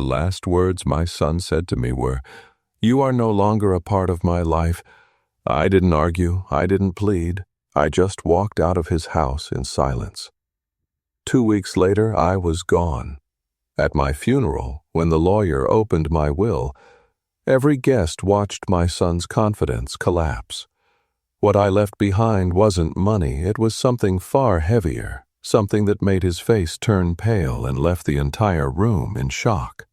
The last words my son said to me were, "You are no longer a part of my life." I didn't argue, I didn't plead. I just walked out of his house in silence. 2 weeks later, I was gone. At my funeral, when the lawyer opened my will, every guest watched my son's confidence collapse. What I left behind wasn't money, it was something far heavier, something that made his face turn pale and left the entire room in shock.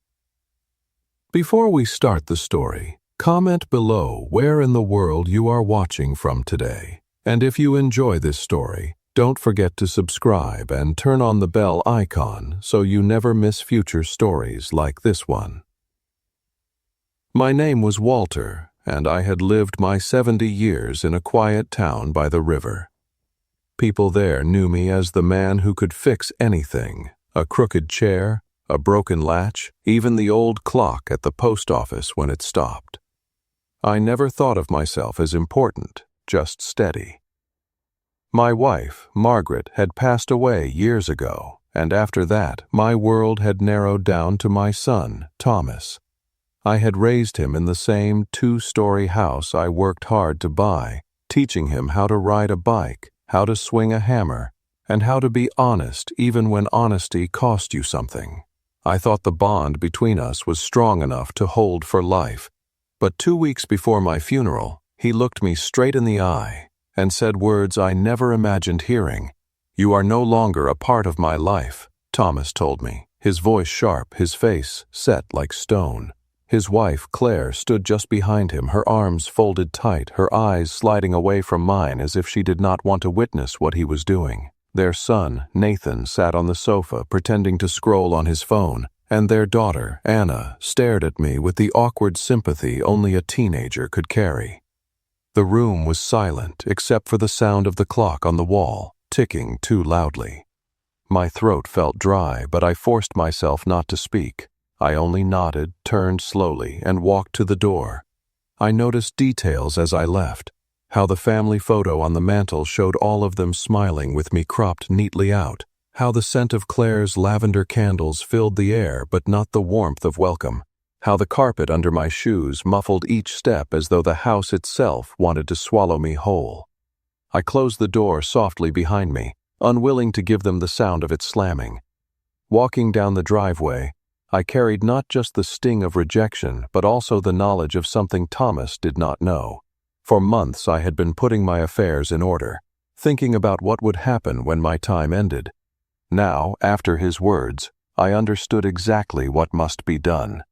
Before we start the story, comment below where in the world you are watching from today. And if you enjoy this story, don't forget to subscribe and turn on the bell icon so you never miss future stories like this one. My name was Walter, and I had lived my 70 years in a quiet town by the river. People there knew me as the man who could fix anything, a crooked chair, a broken latch, even the old clock at the post office when it stopped. I never thought of myself as important, just steady. My wife, Margaret, had passed away years ago, and after that, my world had narrowed down to my son, Thomas. I had raised him in the same 2-story house I worked hard to buy, teaching him how to ride a bike, how to swing a hammer, and how to be honest even when honesty cost you something. I thought the bond between us was strong enough to hold for life. But 2 weeks before my funeral, he looked me straight in the eye and said words I never imagined hearing. "You are no longer a part of my life," Thomas told me, his voice sharp, his face set like stone. His wife, Claire, stood just behind him, her arms folded tight, her eyes sliding away from mine as if she did not want to witness what he was doing. Their son, Nathan, sat on the sofa, pretending to scroll on his phone, and their daughter, Anna, stared at me with the awkward sympathy only a teenager could carry. The room was silent except for the sound of the clock on the wall, ticking too loudly. My throat felt dry, but I forced myself not to speak. I only nodded, turned slowly, and walked to the door. I noticed details as I left, how the family photo on the mantel showed all of them smiling with me cropped neatly out, how the scent of Claire's lavender candles filled the air but not the warmth of welcome, how the carpet under my shoes muffled each step as though the house itself wanted to swallow me whole. I closed the door softly behind me, unwilling to give them the sound of it slamming. Walking down the driveway, I carried not just the sting of rejection, but also the knowledge of something Thomas did not know. For months I had been putting my affairs in order, thinking about what would happen when my time ended. Now, after his words, I understood exactly what must be done.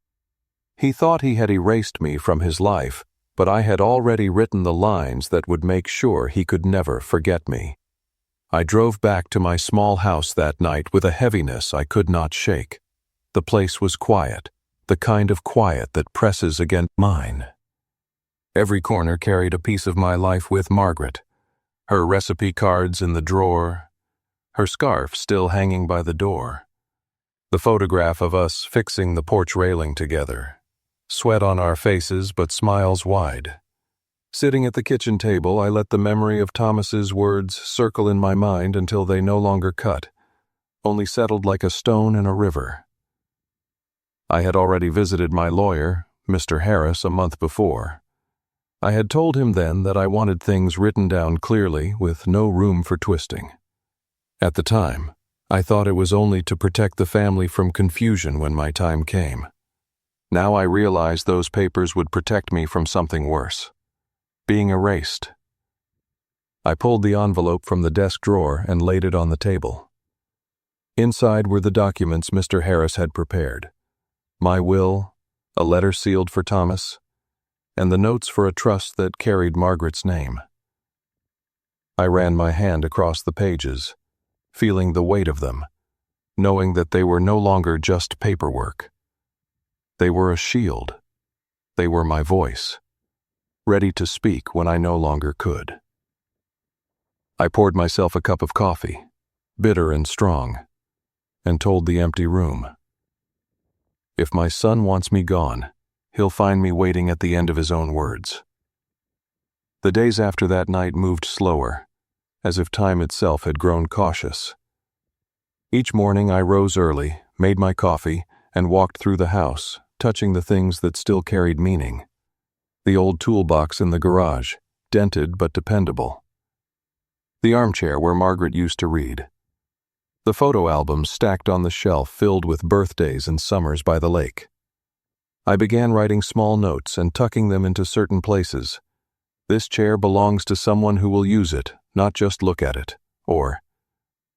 He thought he had erased me from his life, but I had already written the lines that would make sure he could never forget me. I drove back to my small house that night with a heaviness I could not shake. The place was quiet, the kind of quiet that presses against mine. Every corner carried a piece of my life with Margaret, her recipe cards in the drawer, her scarf still hanging by the door, the photograph of us fixing the porch railing together, sweat on our faces but smiles wide. Sitting at the kitchen table, I let the memory of Thomas's words circle in my mind until they no longer cut, only settled like a stone in a river. I had already visited my lawyer, Mr. Harris, a month before. I had told him then that I wanted things written down clearly with no room for twisting. At the time, I thought it was only to protect the family from confusion when my time came. Now I realized those papers would protect me from something worse, being erased. I pulled the envelope from the desk drawer and laid it on the table. Inside were the documents Mr. Harris had prepared. My will, a letter sealed for Thomas, and the notes for a trust that carried Margaret's name. I ran my hand across the pages, feeling the weight of them, knowing that they were no longer just paperwork. They were a shield. They were my voice, ready to speak when I no longer could. I poured myself a cup of coffee, bitter and strong, and told the empty room, "If my son wants me gone, he'll find me waiting at the end of his own words." The days after that night moved slower, as if time itself had grown cautious. Each morning I rose early, made my coffee, and walked through the house, touching the things that still carried meaning. The old toolbox in the garage, dented but dependable. The armchair where Margaret used to read. The photo albums stacked on the shelf filled with birthdays and summers by the lake. I began writing small notes and tucking them into certain places. This chair belongs to someone who will use it, not just look at it. Or,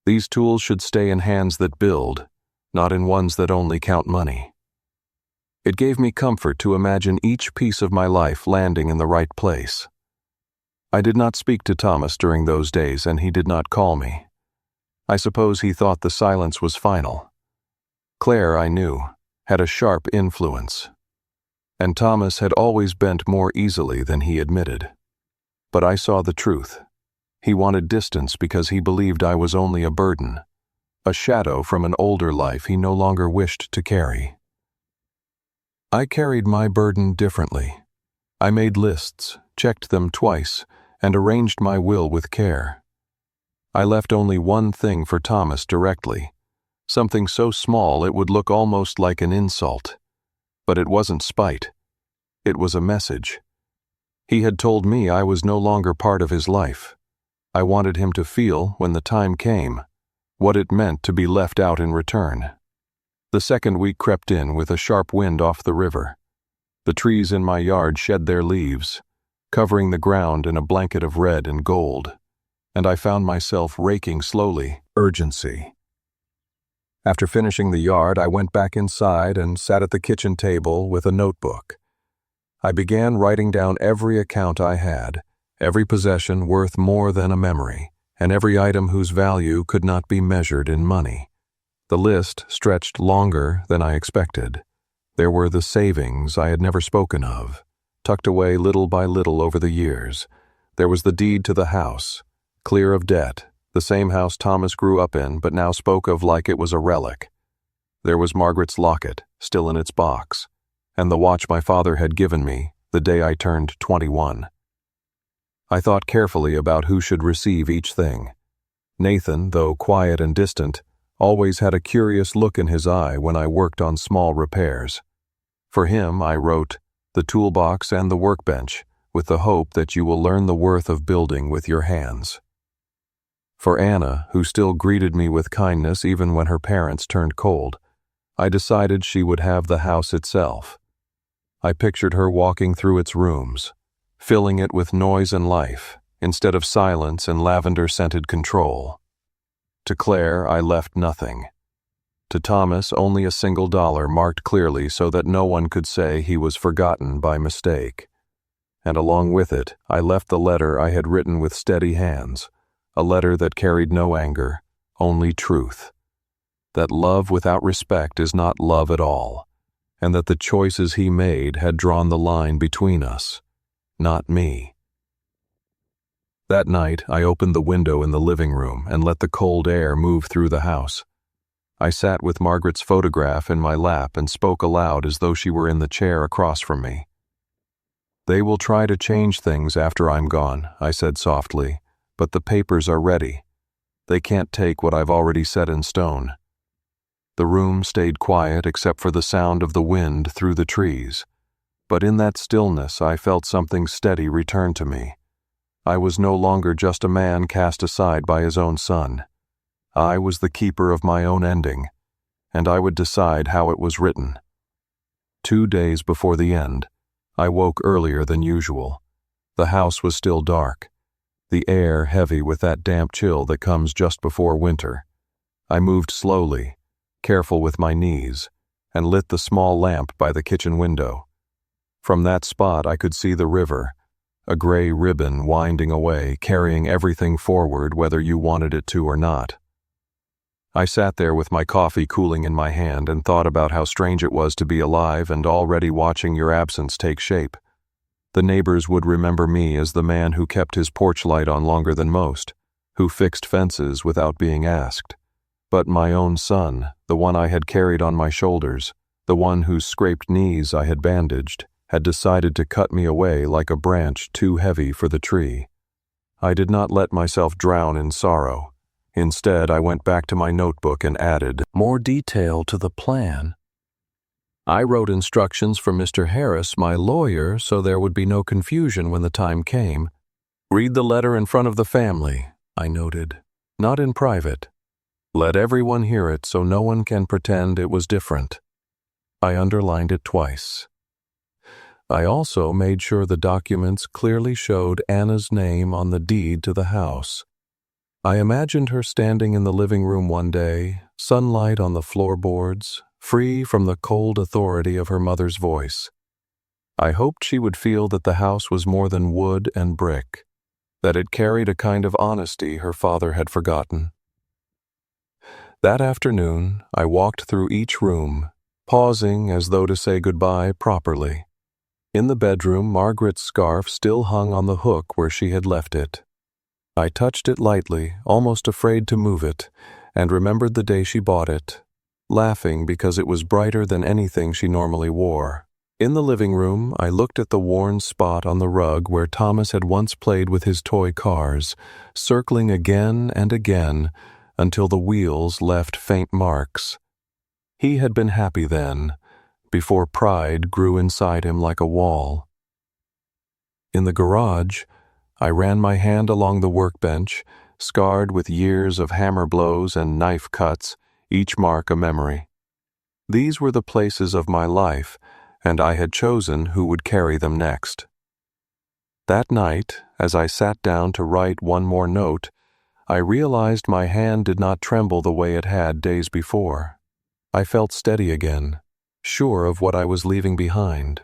these tools should stay in hands that build, not in ones that only count money. It gave me comfort to imagine each piece of my life landing in the right place. I did not speak to Thomas during those days, and he did not call me. I suppose he thought the silence was final. Claire, I knew, had a sharp influence. And Thomas had always bent more easily than he admitted. But I saw the truth. He wanted distance because he believed I was only a burden, a shadow from an older life he no longer wished to carry. I carried my burden differently. I made lists, checked them twice, and arranged my will with care. I left only one thing for Thomas directly, something so small it would look almost like an insult. But it wasn't spite. It was a message. He had told me I was no longer part of his life. I wanted him to feel, when the time came, what it meant to be left out in return. The second week crept in with a sharp wind off the river. The trees in my yard shed their leaves, covering the ground in a blanket of red and gold, and I found myself raking slowly, urgency. After finishing the yard, I went back inside and sat at the kitchen table with a notebook. I began writing down every account I had, every possession worth more than a memory, and every item whose value could not be measured in money. The list stretched longer than I expected. There were the savings I had never spoken of, tucked away little by little over the years. There was the deed to the house, clear of debt, the same house Thomas grew up in but now spoke of like it was a relic. There was Margaret's locket, still in its box, and the watch my father had given me the day I turned 21. I thought carefully about who should receive each thing. Nathan, though quiet and distant, always had a curious look in his eye when I worked on small repairs. For him, I wrote, "The toolbox and the workbench, with the hope that you will learn the worth of building with your hands." For Anna, who still greeted me with kindness even when her parents turned cold, I decided she would have the house itself. I pictured her walking through its rooms, filling it with noise and life, instead of silence and lavender-scented control. To Claire, I left nothing. To Thomas, only a single dollar marked clearly so that no one could say he was forgotten by mistake. And along with it, I left the letter I had written with steady hands, a letter that carried no anger, only truth. That love without respect is not love at all, and that the choices he made had drawn the line between us, not me. That night, I opened the window in the living room and let the cold air move through the house. I sat with Margaret's photograph in my lap and spoke aloud as though she were in the chair across from me. "They will try to change things after I'm gone," I said softly, "but the papers are ready. They can't take what I've already set in stone." The room stayed quiet except for the sound of the wind through the trees, but in that stillness I felt something steady return to me. I was no longer just a man cast aside by his own son. I was the keeper of my own ending, and I would decide how it was written. 2 days before the end, I woke earlier than usual. The house was still dark, the air heavy with that damp chill that comes just before winter. I moved slowly, careful with my knees, and lit the small lamp by the kitchen window. From that spot I could see the river, a gray ribbon winding away, carrying everything forward whether you wanted it to or not. I sat there with my coffee cooling in my hand and thought about how strange it was to be alive and already watching your absence take shape. The neighbors would remember me as the man who kept his porch light on longer than most, who fixed fences without being asked. But my own son, the one I had carried on my shoulders, the one whose scraped knees I had bandaged, had decided to cut me away like a branch too heavy for the tree. I did not let myself drown in sorrow. Instead, I went back to my notebook and added more detail to the plan. I wrote instructions for Mr. Harris, my lawyer, so there would be no confusion when the time came. Read the letter in front of the family, I noted, not in private. Let everyone hear it so no one can pretend it was different. I underlined it twice. I also made sure the documents clearly showed Anna's name on the deed to the house. I imagined her standing in the living room one day, sunlight on the floorboards, free from the cold authority of her mother's voice. I hoped she would feel that the house was more than wood and brick, that it carried a kind of honesty her father had forgotten. That afternoon, I walked through each room, pausing as though to say goodbye properly. In the bedroom, Margaret's scarf still hung on the hook where she had left it. I touched it lightly, almost afraid to move it, and remembered the day she bought it, laughing because it was brighter than anything she normally wore. In the living room, I looked at the worn spot on the rug where Thomas had once played with his toy cars, circling again and again until the wheels left faint marks. He had been happy then, before pride grew inside him like a wall. In the garage, I ran my hand along the workbench, scarred with years of hammer blows and knife cuts, each mark a memory. These were the places of my life, and I had chosen who would carry them next. That night, as I sat down to write one more note, I realized my hand did not tremble the way it had days before. I felt steady again, sure of what I was leaving behind.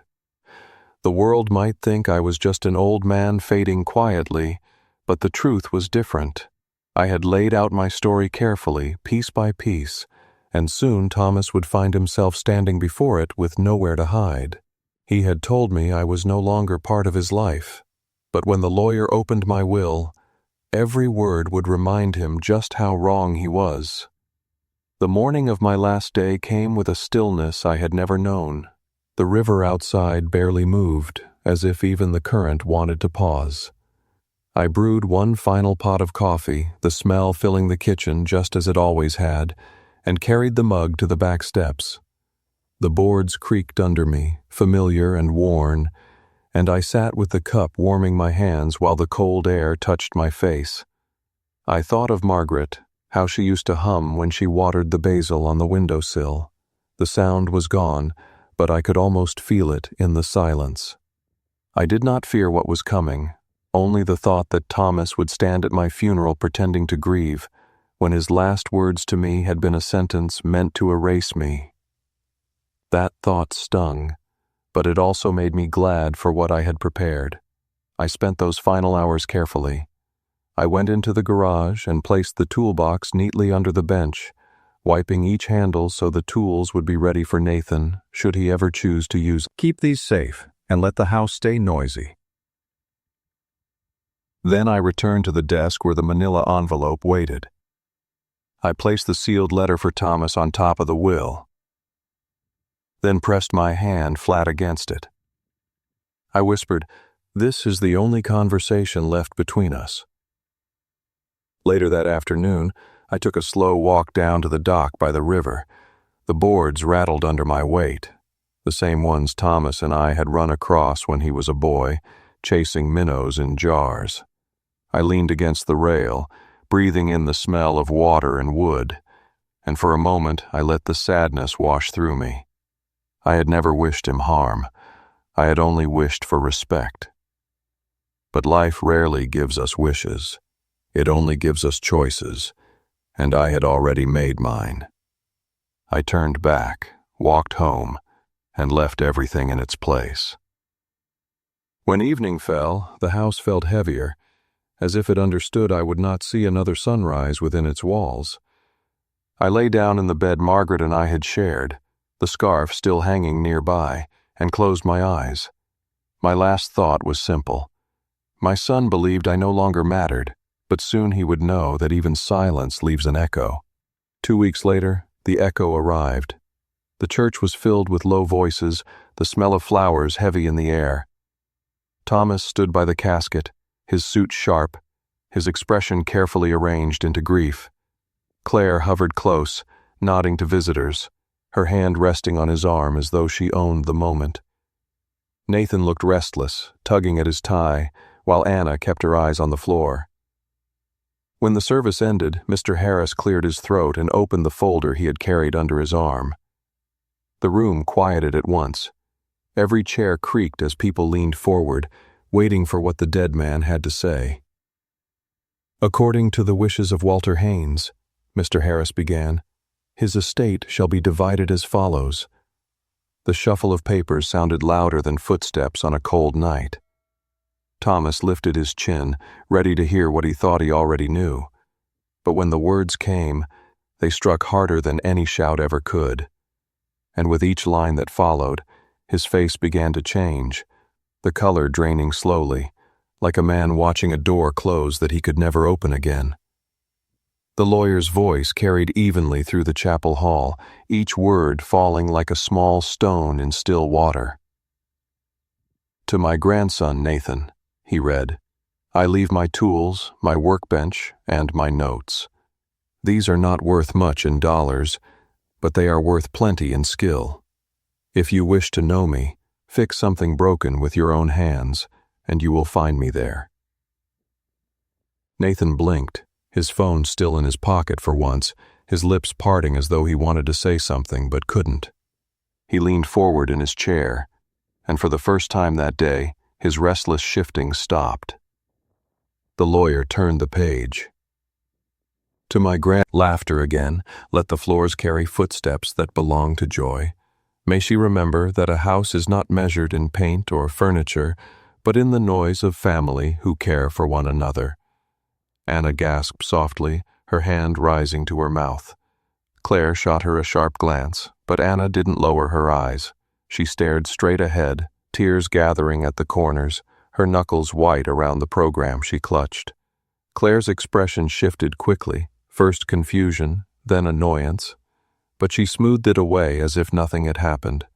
The world might think I was just an old man fading quietly, but the truth was different. I had laid out my story carefully, piece by piece, and soon Thomas would find himself standing before it with nowhere to hide. He had told me I was no longer part of his life, but when the lawyer opened my will, every word would remind him just how wrong he was. The morning of my last day came with a stillness I had never known. The river outside barely moved, as if even the current wanted to pause. I brewed one final pot of coffee, the smell filling the kitchen just as it always had, and carried the mug to the back steps. The boards creaked under me, familiar and worn, and I sat with the cup warming my hands while the cold air touched my face. I thought of Margaret, how she used to hum when she watered the basil on the windowsill. The sound was gone, but I could almost feel it in the silence. I did not fear what was coming, only the thought that Thomas would stand at my funeral pretending to grieve, when his last words to me had been a sentence meant to erase me. That thought stung, but it also made me glad for what I had prepared. I spent those final hours carefully. I went into the garage and placed the toolbox neatly under the bench, wiping each handle so the tools would be ready for Nathan, should he ever choose to use. Keep these safe, and let the house stay noisy. Then I returned to the desk where the manila envelope waited. I placed the sealed letter for Thomas on top of the will, then pressed my hand flat against it. I whispered, "This is the only conversation left between us." Later that afternoon, I took a slow walk down to the dock by the river. The boards rattled under my weight, the same ones Thomas and I had run across when he was a boy, chasing minnows in jars. I leaned against the rail, breathing in the smell of water and wood, and for a moment I let the sadness wash through me. I had never wished him harm. I had only wished for respect. But life rarely gives us wishes. It only gives us choices, and I had already made mine. I turned back, walked home, and left everything in its place. When evening fell, the house felt heavier, as if it understood I would not see another sunrise within its walls. I lay down in the bed Margaret and I had shared, the scarf still hanging nearby, and closed my eyes. My last thought was simple. My son believed I no longer mattered, but soon he would know that even silence leaves an echo. 2 weeks later, the echo arrived. The church was filled with low voices, the smell of flowers heavy in the air. Thomas stood by the casket, his suit sharp, his expression carefully arranged into grief. Claire hovered close, nodding to visitors, her hand resting on his arm as though she owned the moment. Nathan looked restless, tugging at his tie, while Anna kept her eyes on the floor. When the service ended, Mr. Harris cleared his throat and opened the folder he had carried under his arm. The room quieted at once. Every chair creaked as people leaned forward, waiting for what the dead man had to say. "According to the wishes of Walter Haynes," Mr. Harris began, "his estate shall be divided as follows." The shuffle of papers sounded louder than footsteps on a cold night. Thomas lifted his chin, ready to hear what he thought he already knew. But when the words came, they struck harder than any shout ever could. And with each line that followed, his face began to change, the color draining slowly, like a man watching a door close that he could never open again. The lawyer's voice carried evenly through the chapel hall, each word falling like a small stone in still water. "To my grandson, Nathan," he read, "I leave my tools, my workbench, and my notes. These are not worth much in dollars, but they are worth plenty in skill. If you wish to know me, fix something broken with your own hands, and you will find me there." Nathan blinked, his phone still in his pocket for once, his lips parting as though he wanted to say something but couldn't. He leaned forward in his chair, and for the first time that day, his restless shifting stopped. The lawyer turned the page. "To my laughter again, let the floors carry footsteps that belong to joy. May she remember that a house is not measured in paint or furniture, but in the noise of family who care for one another." Anna gasped softly, her hand rising to her mouth. Claire shot her a sharp glance, but Anna didn't lower her eyes. She stared straight ahead, tears gathering at the corners, her knuckles white around the program she clutched. Claire's expression shifted quickly, first confusion, then annoyance, but she smoothed it away as if nothing had happened.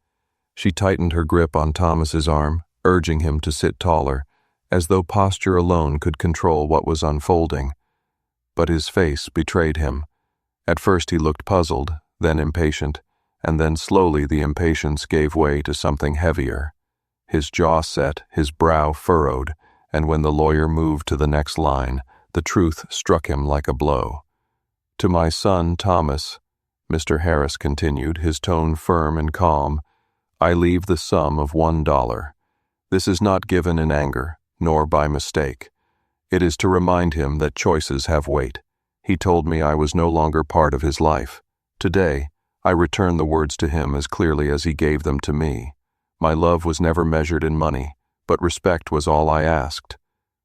She tightened her grip on Thomas's arm, urging him to sit taller, as though posture alone could control what was unfolding. But his face betrayed him. At first he looked puzzled, then impatient, and then slowly the impatience gave way to something heavier. His jaw set, his brow furrowed, and when the lawyer moved to the next line, the truth struck him like a blow. "To my son, Thomas," Mr. Harris continued, his tone firm and calm, "I leave the sum of $1. This is not given in anger, nor by mistake. It is to remind him that choices have weight. He told me I was no longer part of his life. Today, I return the words to him as clearly as he gave them to me. My love was never measured in money, but respect was all I asked.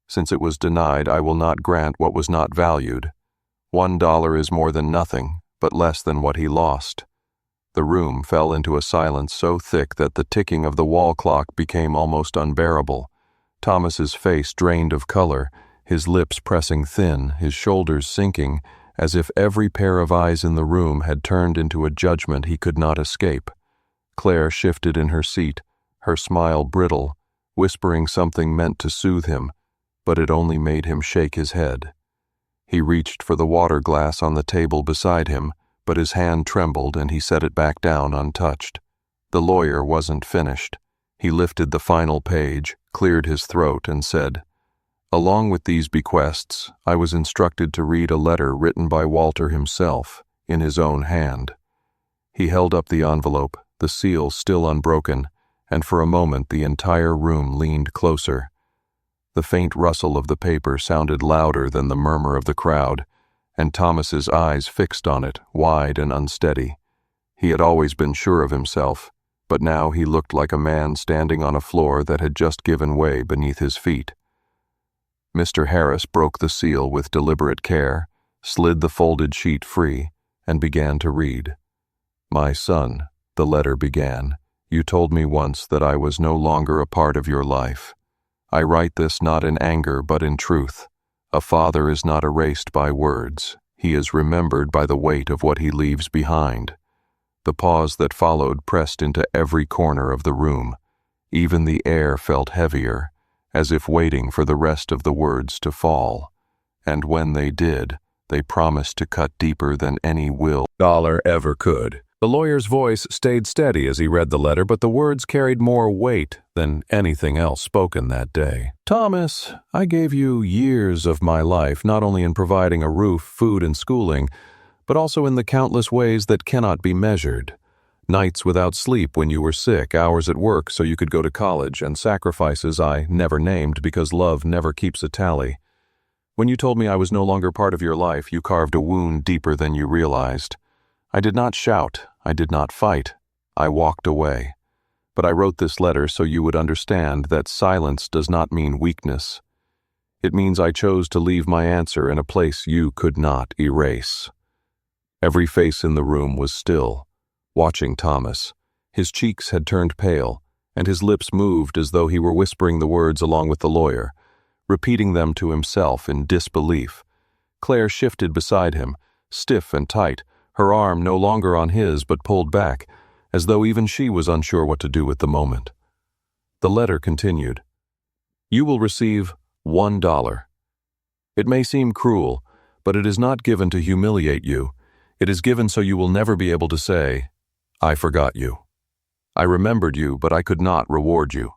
Since it was denied, I will not grant what was not valued. $1 is more than nothing, but less than what he lost." The room fell into a silence so thick that the ticking of the wall clock became almost unbearable. Thomas's face drained of color, his lips pressing thin, his shoulders sinking, as if every pair of eyes in the room had turned into a judgment he could not escape. Claire shifted in her seat, her smile brittle, whispering something meant to soothe him, but it only made him shake his head. He reached for the water glass on the table beside him, but his hand trembled and he set it back down untouched. The lawyer wasn't finished. He lifted the final page, cleared his throat, and said, "Along with these bequests, I was instructed to read a letter written by Walter himself, in his own hand." He held up the envelope, the seal still unbroken, and for a moment the entire room leaned closer. The faint rustle of the paper sounded louder than the murmur of the crowd, and Thomas's eyes fixed on it, wide and unsteady. He had always been sure of himself, but now he looked like a man standing on a floor that had just given way beneath his feet. Mr. Harris broke the seal with deliberate care, slid the folded sheet free, and began to read. "My son," the letter began, "you told me once that I was no longer a part of your life. I write this not in anger but in truth. A father is not erased by words. He is remembered by the weight of what he leaves behind." The pause that followed pressed into every corner of the room. Even the air felt heavier, as if waiting for the rest of the words to fall. And when they did, they promised to cut deeper than any will dollar ever could. The lawyer's voice stayed steady as he read the letter, but the words carried more weight than anything else spoken that day. Thomas, I gave you years of my life, not only in providing a roof, food, and schooling, but also in the countless ways that cannot be measured. Nights without sleep when you were sick, hours at work so you could go to college, and sacrifices I never named because love never keeps a tally. When you told me I was no longer part of your life, you carved a wound deeper than you realized. I did not shout. I did not fight. I walked away. But I wrote this letter so you would understand that silence does not mean weakness. It means I chose to leave my answer in a place you could not erase. Every face in the room was still, watching Thomas. His cheeks had turned pale, and his lips moved as though he were whispering the words along with the lawyer, repeating them to himself in disbelief. Claire shifted beside him, stiff and tight, her arm no longer on his but pulled back, as though even she was unsure what to do at the moment. The letter continued. You will receive $1. It may seem cruel, but it is not given to humiliate you. It is given so you will never be able to say, I forgot you. I remembered you, but I could not reward you.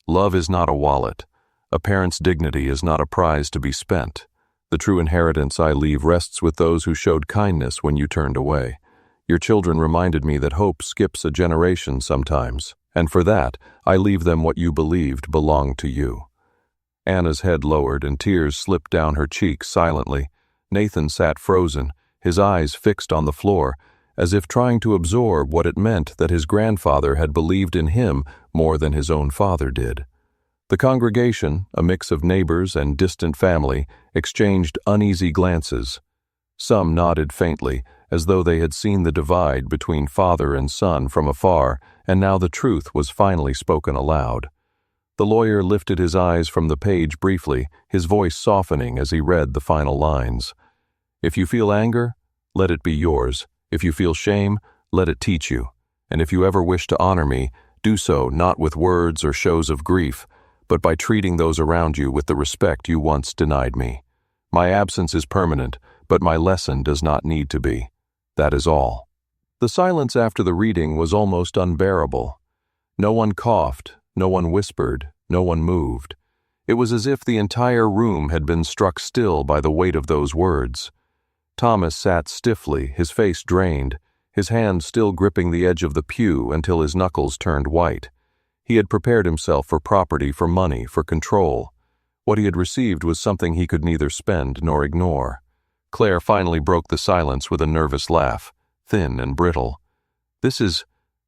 Love is not a wallet. A parent's dignity is not a prize to be spent. The true inheritance I leave rests with those who showed kindness when you turned away. Your children reminded me that hope skips a generation sometimes, and for that, I leave them what you believed belonged to you. Anna's head lowered and tears slipped down her cheeks silently. Nathan sat frozen, his eyes fixed on the floor, as if trying to absorb what it meant that his grandfather had believed in him more than his own father did. The congregation, a mix of neighbors and distant family, exchanged uneasy glances. Some nodded faintly, as though they had seen the divide between father and son from afar, and now the truth was finally spoken aloud. The lawyer lifted his eyes from the page briefly, his voice softening as he read the final lines. If you feel anger, let it be yours. If you feel shame, let it teach you. And if you ever wish to honor me, do so not with words or shows of grief, but by treating those around you with the respect you once denied me. My absence is permanent, but my lesson does not need to be. That is all. The silence after the reading was almost unbearable. No one coughed, no one whispered, no one moved. It was as if the entire room had been struck still by the weight of those words. Thomas sat stiffly, his face drained, his hand still gripping the edge of the pew until his knuckles turned white. He had prepared himself for property, for money, for control. What he had received was something he could neither spend nor ignore. Claire finally broke the silence with a nervous laugh, thin and brittle.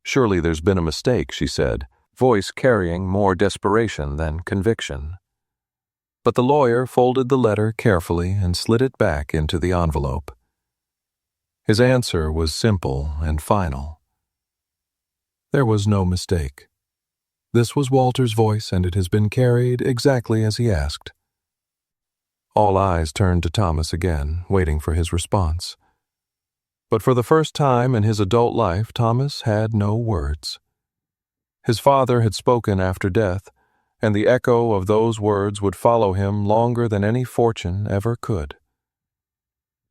Surely there's been a mistake, she said, voice carrying more desperation than conviction. But the lawyer folded the letter carefully and slid it back into the envelope. His answer was simple and final. There was no mistake. This was Walter's voice, and it has been carried exactly as he asked. All eyes turned to Thomas again, waiting for his response. But for the first time in his adult life, Thomas had no words. His father had spoken after death, and the echo of those words would follow him longer than any fortune ever could.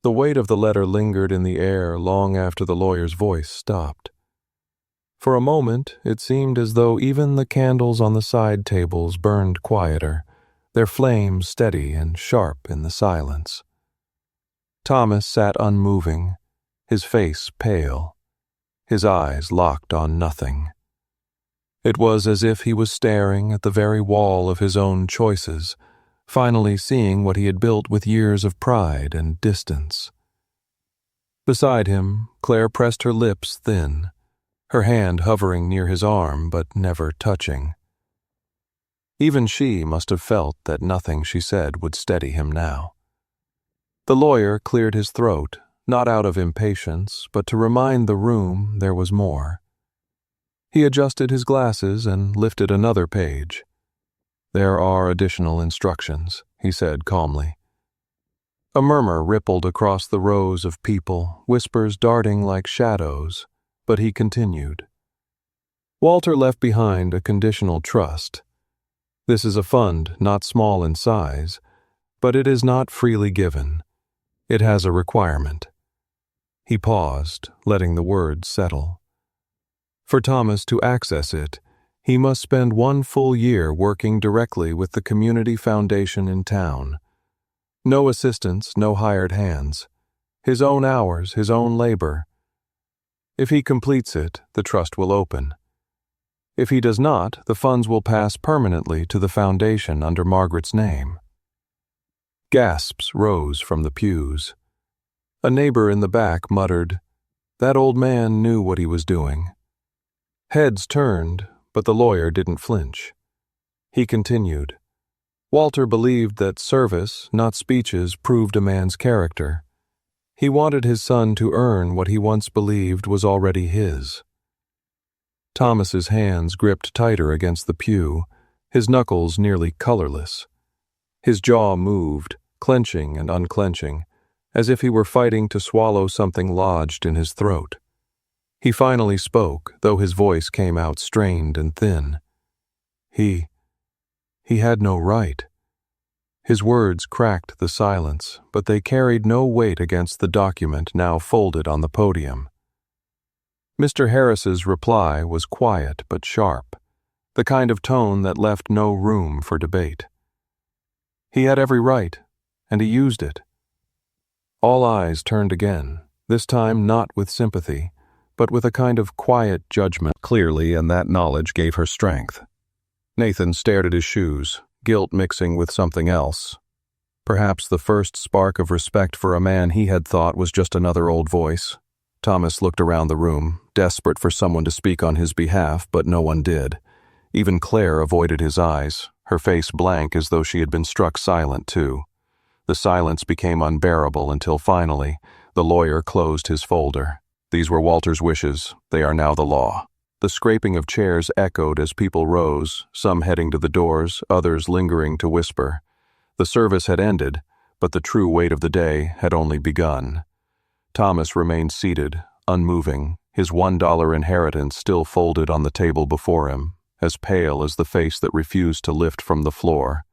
The weight of the letter lingered in the air long after the lawyer's voice stopped. For a moment, it seemed as though even the candles on the side tables burned quieter, their flames steady and sharp in the silence. Thomas sat unmoving, his face pale, his eyes locked on nothing. It was as if he was staring at the very wall of his own choices, finally seeing what he had built with years of pride and distance. Beside him, Claire pressed her lips thin, her hand hovering near his arm but never touching. Even she must have felt that nothing she said would steady him now. The lawyer cleared his throat, not out of impatience, but to remind the room there was more. He adjusted his glasses and lifted another page. There are additional instructions, he said calmly. A murmur rippled across the rows of people, whispers darting like shadows, but he continued. Walter left behind a conditional trust. This is a fund not small in size, but it is not freely given. It has a requirement. He paused, letting the words settle. For Thomas to access it, he must spend 1 full year working directly with the community foundation in town. No assistants, no hired hands. His own hours, his own labor. If he completes it, the trust will open. If he does not, the funds will pass permanently to the foundation under Margaret's name. Gasps rose from the pews. A neighbor in the back muttered, "That old man knew what he was doing." Heads turned, but the lawyer didn't flinch. He continued, "Walter believed that service, not speeches, proved a man's character. He wanted his son to earn what he once believed was already his." Thomas's hands gripped tighter against the pew, his knuckles nearly colorless. His jaw moved, clenching and unclenching, as if he were fighting to swallow something lodged in his throat. He finally spoke, though his voice came out strained and thin. He had no right. His words cracked the silence, but they carried no weight against the document now folded on the podium. Mr. Harris's reply was quiet but sharp, the kind of tone that left no room for debate. He had every right, and he used it. All eyes turned again, this time not with sympathy, but with a kind of quiet judgment clearly, and that knowledge gave her strength. Nathan stared at his shoes, guilt mixing with something else. Perhaps the first spark of respect for a man he had thought was just another old voice. Thomas looked around the room, desperate for someone to speak on his behalf, but no one did. Even Claire avoided his eyes, her face blank as though she had been struck silent too. The silence became unbearable until finally, the lawyer closed his folder. These were Walter's wishes, they are now the law. The scraping of chairs echoed as people rose, some heading to the doors, others lingering to whisper. The service had ended, but the true weight of the day had only begun. Thomas remained seated, unmoving, his $1 inheritance still folded on the table before him, as pale as the face that refused to lift from the floor.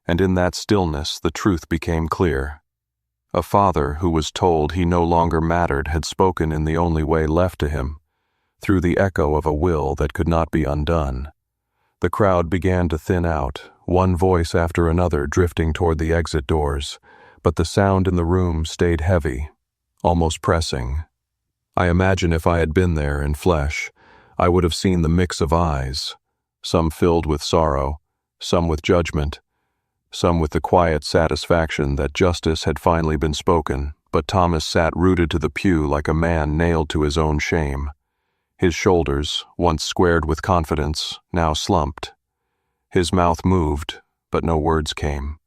And in that stillness the truth became clear. A father who was told he no longer mattered had spoken in the only way left to him, through the echo of a will that could not be undone. The crowd began to thin out, one voice after another drifting toward the exit doors, but the sound in the room stayed heavy, almost pressing. I imagine if I had been there in flesh, I would have seen the mix of eyes, some filled with sorrow, some with judgment, some with the quiet satisfaction that justice had finally been spoken, but Thomas sat rooted to the pew like a man nailed to his own shame. His shoulders, once squared with confidence, now slumped. His mouth moved, but no words came.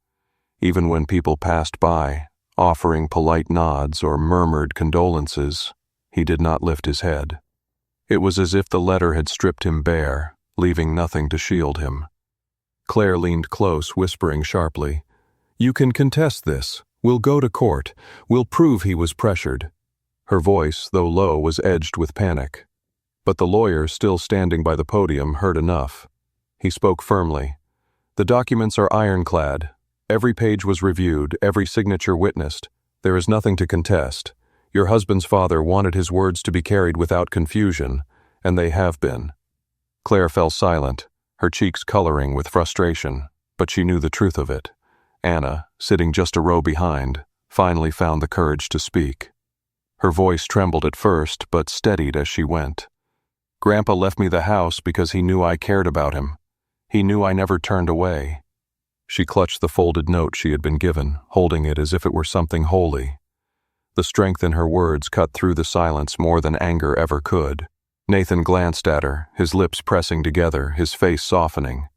Even when people passed by, offering polite nods or murmured condolences, he did not lift his head. It was as if the letter had stripped him bare, leaving nothing to shield him. Claire leaned close, whispering sharply, "You can contest this. We'll go to court. We'll prove he was pressured." Her voice, though low, was edged with panic. But the lawyer, still standing by the podium, heard enough. He spoke firmly. "The documents are ironclad. Every page was reviewed, every signature witnessed. There is nothing to contest. Your husband's father wanted his words to be carried without confusion, and they have been." Claire fell silent, her cheeks coloring with frustration, but she knew the truth of it. Anna, sitting just a row behind, finally found the courage to speak. Her voice trembled at first, but steadied as she went. "Grandpa left me the house because he knew I cared about him. He knew I never turned away." She clutched the folded note she had been given, holding it as if it were something holy. The strength in her words cut through the silence more than anger ever could. Nathan glanced at her, his lips pressing together, his face softening.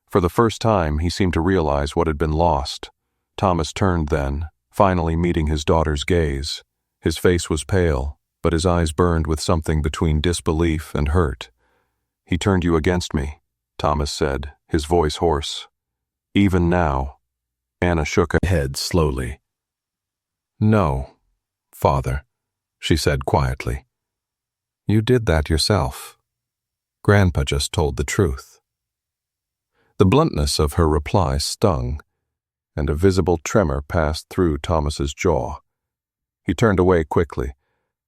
For the first time, he seemed to realize what had been lost. Thomas turned then, finally meeting his daughter's gaze. His face was pale, but his eyes burned with something between disbelief and hurt. "He turned you against me," Thomas said, his voice hoarse. "Even now." Anna shook her head slowly. "No, Father," she said quietly. "You did that yourself. Grandpa just told the truth." The bluntness of her reply stung, and a visible tremor passed through Thomas's jaw. He turned away quickly,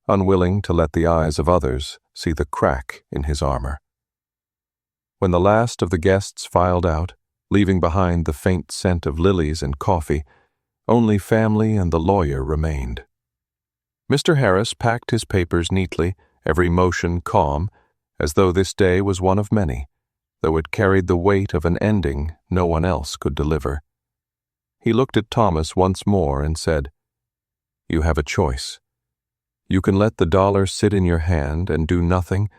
unwilling to let the eyes of others see the crack in his armor. When the last of the guests filed out, leaving behind the faint scent of lilies and coffee, only family and the lawyer remained. Mr. Harris packed his papers neatly, every motion calm, as though this day was one of many, though it carried the weight of an ending no one else could deliver. He looked at Thomas once more and said, "You have a choice. You can let the dollar sit in your hand and do nothing,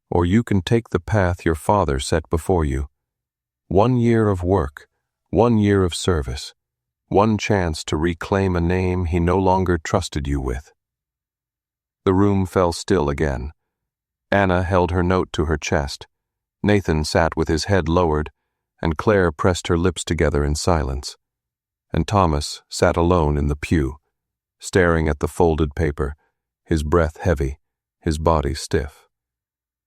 or you can take the path your father set before you. 1 year of work, 1 year of service, 1 chance to reclaim a name he no longer trusted you with." The room fell still again. Anna held her note to her chest. Nathan sat with his head lowered, and Claire pressed her lips together in silence. And Thomas sat alone in the pew, staring at the folded paper, his breath heavy, his body stiff.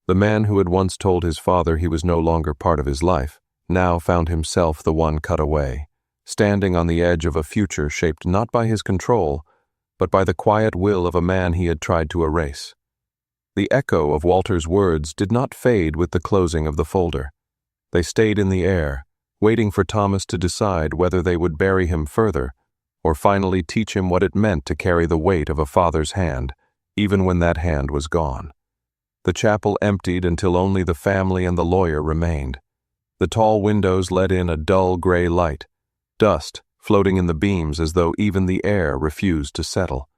The man who had once told his father he was no longer part of his life now found himself the one cut away, standing on the edge of a future shaped not by his control, but by the quiet will of a man he had tried to erase. The echo of Walter's words did not fade with the closing of the folder. They stayed in the air, waiting for Thomas to decide whether they would bury him further, or finally teach him what it meant to carry the weight of a father's hand, even when that hand was gone. The chapel emptied until only the family and the lawyer remained. The tall windows let in a dull gray light, dust floating in the beams as though even the air refused to settle.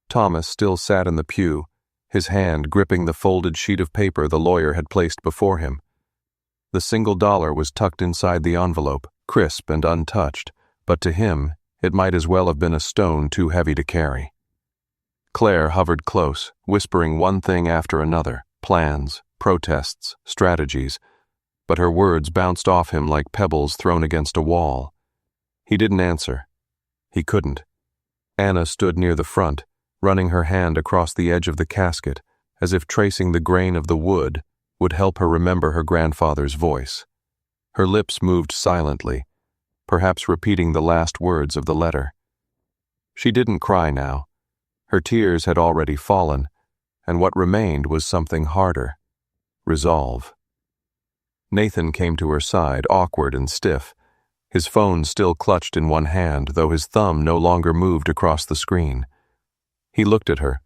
Thomas still sat in the pew, his hand gripping the folded sheet of paper the lawyer had placed before him. The single dollar was tucked inside the envelope, crisp and untouched, but to him it might as well have been a stone too heavy to carry. Claire hovered close, whispering one thing after another, plans, protests, strategies, but her words bounced off him like pebbles thrown against a wall. He didn't answer. He couldn't. Anna stood near the front, running her hand across the edge of the casket, as if tracing the grain of the wood would help her remember her grandfather's voice. Her lips moved silently, perhaps repeating the last words of the letter. She didn't cry now. Her tears had already fallen, and what remained was something harder: resolve. Nathan came to her side, awkward and stiff, his phone still clutched in one hand, though his thumb no longer moved across the screen. He looked at her,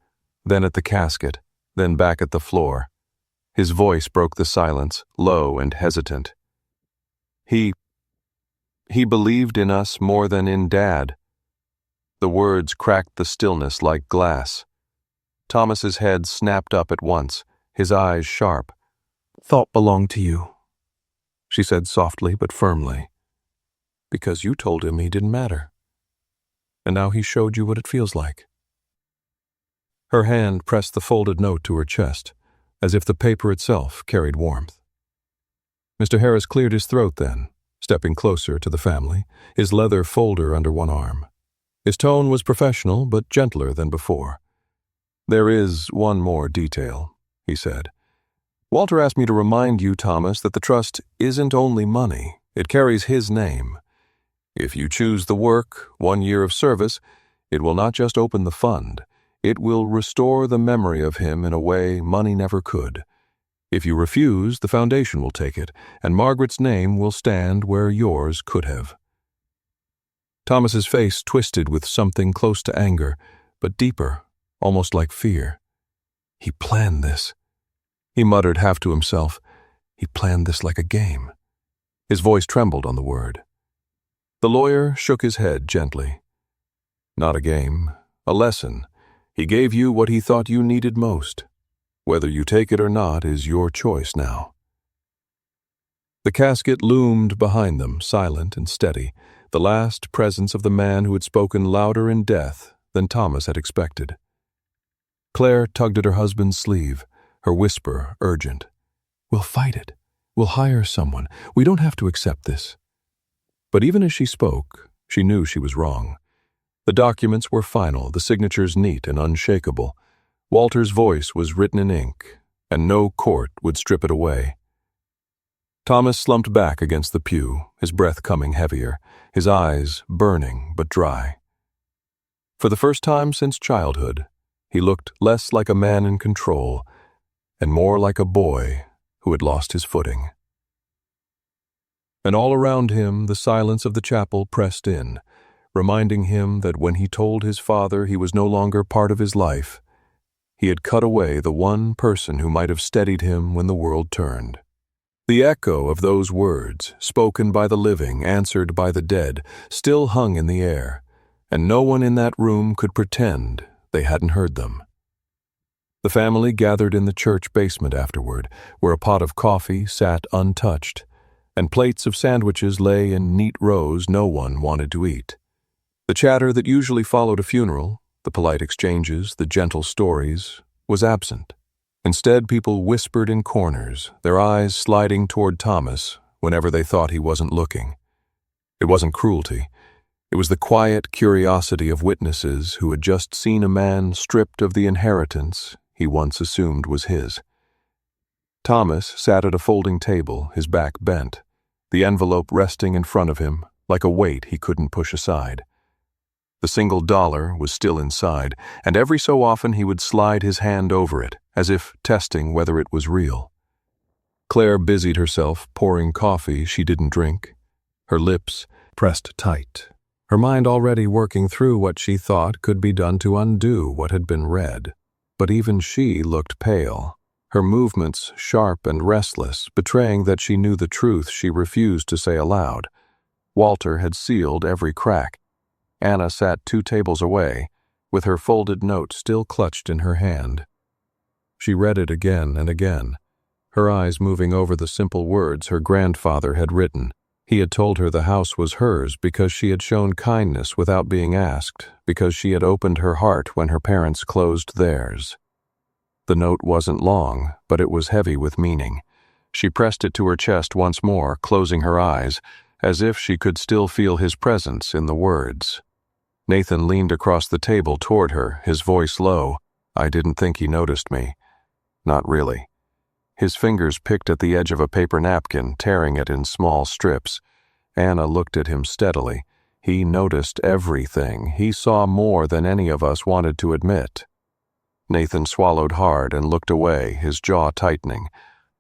then at the casket, then back at the floor. His voice broke the silence, low and hesitant. He believed in us more than in Dad. The words cracked the stillness like glass. Thomas's head snapped up at once, his eyes sharp. "Thought belonged to you," she said softly but firmly. "Because you told him he didn't matter. And now he showed you what it feels like." Her hand pressed the folded note to her chest, as if the paper itself carried warmth. Mr. Harris cleared his throat then, stepping closer to the family, his leather folder under one arm. His tone was professional but gentler than before. "There is one more detail," he said. "Walter asked me to remind you, Thomas, that the trust isn't only money. It carries his name. If you choose the work, 1 year of service, it will not just open the fund. It will restore the memory of him in a way money never could. If you refuse, the foundation will take it, and Margaret's name will stand where yours could have." Thomas's face twisted with something close to anger, but deeper, almost like fear. He planned this. He muttered half to himself. He planned this like a game. His voice trembled on the word. The lawyer shook his head gently. "Not a game, a lesson. He gave you what he thought you needed most. Whether you take it or not is your choice now." The casket loomed behind them, silent and steady, the last presence of the man who had spoken louder in death than Thomas had expected. Claire tugged at her husband's sleeve, her whisper urgent. "We'll fight it. We'll hire someone. We don't have to accept this." But even as she spoke, she knew she was wrong. The documents were final, the signatures neat and unshakable. Walter's voice was written in ink, and no court would strip it away. Thomas slumped back against the pew, his breath coming heavier, his eyes burning but dry. For the first time since childhood, He looked less like a man in control and more like a boy who had lost his footing. And all around him the silence of the chapel pressed in, reminding him that when he told his father he was no longer part of his life, he had cut away the one person who might have steadied him when the world turned. The echo of those words, spoken by the living, answered by the dead, still hung in the air, and no one in that room could pretend they hadn't heard them. The family gathered in the church basement afterward, where a pot of coffee sat untouched, and plates of sandwiches lay in neat rows no one wanted to eat. The chatter that usually followed a funeral, the polite exchanges, the gentle stories, was absent. Instead, people whispered in corners, their eyes sliding toward Thomas whenever they thought he wasn't looking. It wasn't cruelty. It was the quiet curiosity of witnesses who had just seen a man stripped of the inheritance he once assumed was his. Thomas sat at a folding table, his back bent, the envelope resting in front of him like a weight he couldn't push aside. The single dollar was still inside, and every so often he would slide his hand over it, as if testing whether it was real. Claire busied herself pouring coffee she didn't drink, her lips pressed tight, her mind already working through what she thought could be done to undo what had been read. But even she looked pale, her movements sharp and restless, betraying that she knew the truth she refused to say aloud. Walter had sealed every crack. Anna sat 2 tables away, with her folded note still clutched in her hand. She read it again and again, her eyes moving over the simple words her grandfather had written. He had told her the house was hers because she had shown kindness without being asked, because she had opened her heart when her parents closed theirs. The note wasn't long, but it was heavy with meaning. She pressed it to her chest once more, closing her eyes, as if she could still feel his presence in the words. Nathan leaned across the table toward her, his voice low. "I didn't think he noticed me." Not really. His fingers picked at the edge of a paper napkin, tearing it in small strips. Anna looked at him steadily. He noticed everything. He saw more than any of us wanted to admit. Nathan swallowed hard and looked away, his jaw tightening.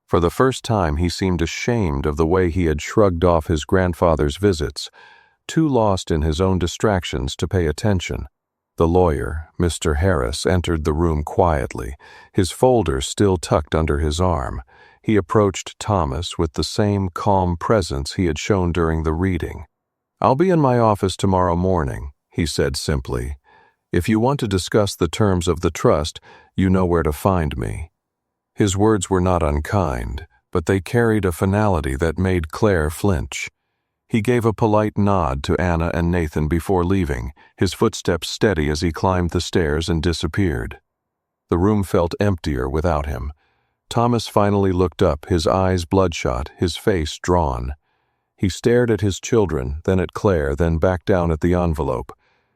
For the first time he seemed ashamed of the way he had shrugged off his grandfather's visits, too lost in his own distractions to pay attention. The lawyer, Mr. Harris, entered the room quietly, his folder still tucked under his arm. He approached Thomas with the same calm presence he had shown during the reading. "I'll be in my office tomorrow morning," he said simply. "If you want to discuss the terms of the trust, you know where to find me." His words were not unkind, but they carried a finality that made Claire flinch. He gave a polite nod to Anna and Nathan before leaving, his footsteps steady as he climbed the stairs and disappeared. The room felt emptier without him. Thomas finally looked up, his eyes bloodshot, his face drawn. He stared at his children, then at Claire, then back down at the envelope.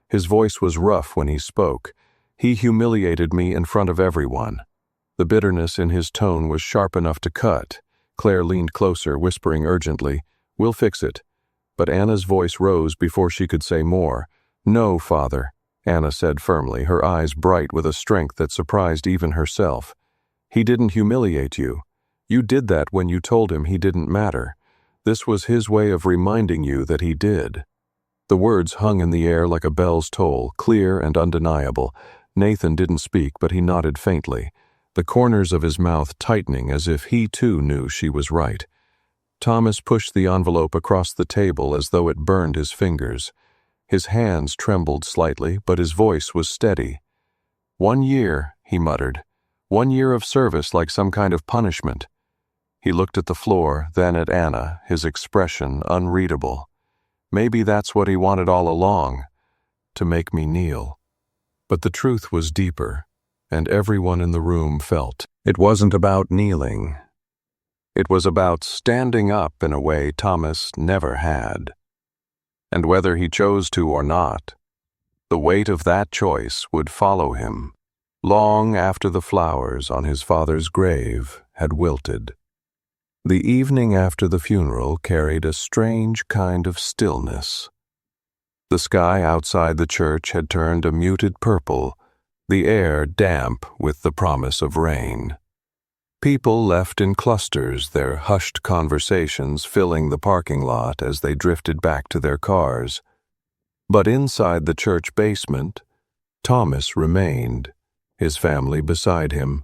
His voice was rough when he spoke. "He humiliated me in front of everyone." The bitterness in his tone was sharp enough to cut. Claire leaned closer, whispering urgently, "We'll fix it." But Anna's voice rose before she could say more. "No, Father," Anna said firmly, her eyes bright with a strength that surprised even herself. "He didn't humiliate you. You did that when you told him he didn't matter. This was his way of reminding you that he did." The words hung in the air like a bell's toll, clear and undeniable. Nathan didn't speak, but he nodded faintly, the corners of his mouth tightening as if he too knew she was right. Thomas pushed the envelope across the table as though it burned his fingers. His hands trembled slightly, but his voice was steady. "1 year," he muttered. "1 year of service like some kind of punishment." He looked at the floor, then at Anna, his expression unreadable. Maybe that's what he wanted all along, to make me kneel. But the truth was deeper, and everyone in the room felt. It wasn't about kneeling. It was about standing up in a way Thomas never had. And whether he chose to or not, the weight of that choice would follow him, long after the flowers on his father's grave had wilted. The evening after the funeral carried a strange kind of stillness. The sky outside the church had turned a muted purple, the air damp with the promise of rain. People left in clusters, their hushed conversations filling the parking lot as they drifted back to their cars. But inside the church basement, Thomas remained, his family beside him,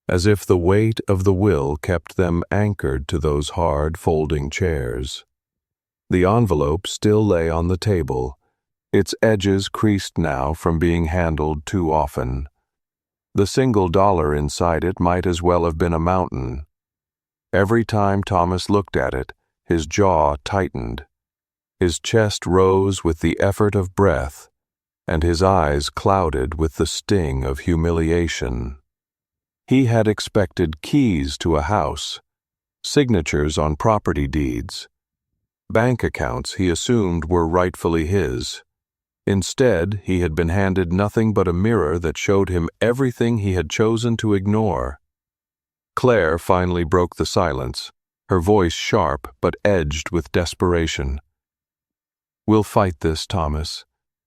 as if the weight of the will kept them anchored to those hard folding chairs. The envelope still lay on the table, its edges creased now from being handled too often. The single dollar inside it might as well have been a mountain. Every time Thomas looked at it, his jaw tightened. His chest rose with the effort of breath, and his eyes clouded with the sting of humiliation. He had expected keys to a house, signatures on property deeds, bank accounts he assumed were rightfully his. Instead, he had been handed nothing but a mirror that showed him everything he had chosen to ignore. Claire finally broke the silence, her voice sharp but edged with desperation. "We'll fight this, Thomas.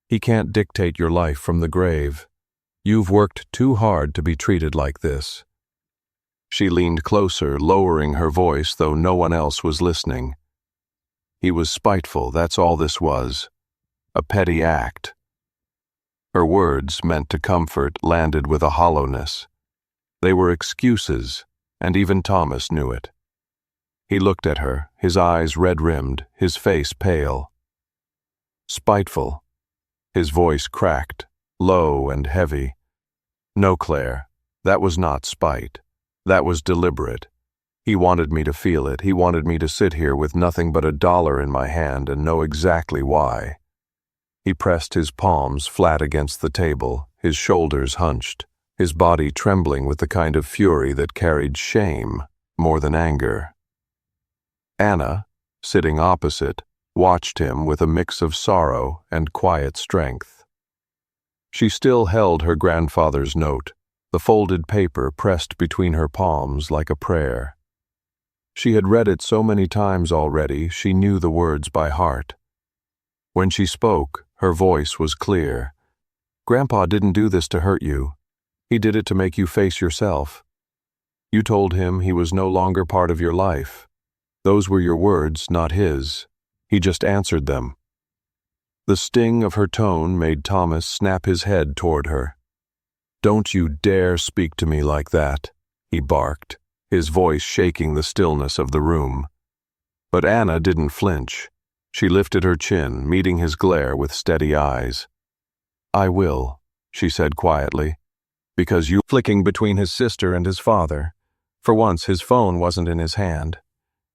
He can't dictate your life from the grave. You've worked too hard to be treated like this." She leaned closer, lowering her voice, though no one else was listening. He was spiteful, that's all this was. A petty act. Her words, meant to comfort, landed with a hollowness. They were excuses, and even Thomas knew it. He looked at her, his eyes red-rimmed, his face pale. Spiteful. His voice cracked, low and heavy. "No, Claire, that was not spite. That was deliberate. He wanted me to feel it. He wanted me to sit here with nothing but a dollar in my hand and know exactly why." He pressed his palms flat against the table, his shoulders hunched, his body trembling with the kind of fury that carried shame more than anger. Anna, sitting opposite, watched him with a mix of sorrow and quiet strength. She still held her grandfather's note, the folded paper pressed between her palms like a prayer. She had read it so many times already, she knew the words by heart. When she spoke, her voice was clear. "Grandpa didn't do this to hurt you. He did it to make you face yourself. You told him he was no longer part of your life. Those were your words, not his. He just answered them." The sting of her tone made Thomas snap his head toward her. "Don't you dare speak to me like that," he barked, his voice shaking the stillness of the room. But Anna didn't flinch. She lifted her chin, meeting his glare with steady eyes. "I will," she said quietly, "because you..." Flicking between his sister and his father. For once his phone wasn't in his hand.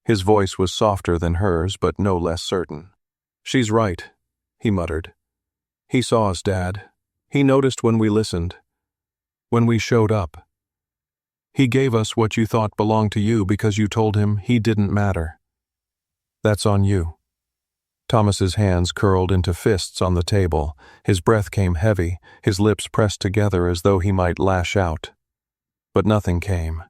His voice was softer than hers, but no less certain. "She's right," he muttered. "He saw us, Dad. He noticed when we listened. When we showed up. He gave us what you thought belonged to you because you told him he didn't matter. That's on you." Thomas's hands curled into fists on the table. His breath came heavy, his lips pressed together as though he might lash out. But nothing came.